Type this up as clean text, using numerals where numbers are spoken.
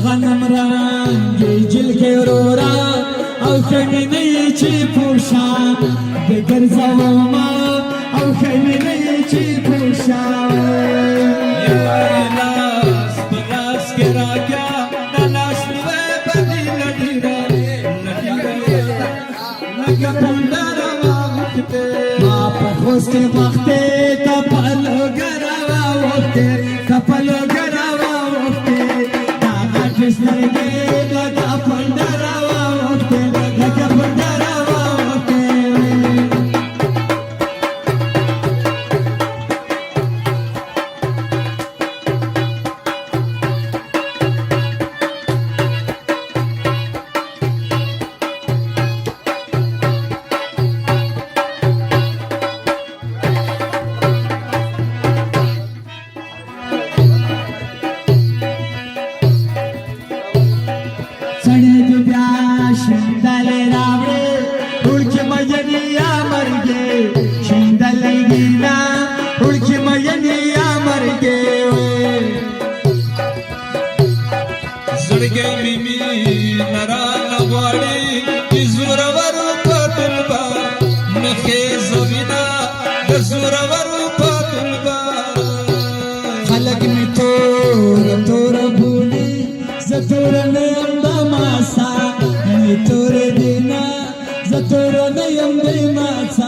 غنم رنگی جلکې ورورا او خمینې چې پوشا د ګرځوما او خمینې چې پوشا لاس بلاس کې راګیا د لاس نوې بدی لډیرا لکه پندر واغته ما په خوست کې وخته کپلو ګروا وخته کپلو ګروا وخته دا غټ سرګې لکه پندر واغته لکه پندر واغته सड़े जो प्यास शिंदले रावड़े उड़के मजनिया मर गे शिंदले गिना उड़के मजनिया मर गे زړګي مې نرا نغواړي زورور پتلبا مخې زوینا د زورور پتلبا خلق می تور تور بولی زتور نیم دماسا می تور دینا زتور نیم دماسا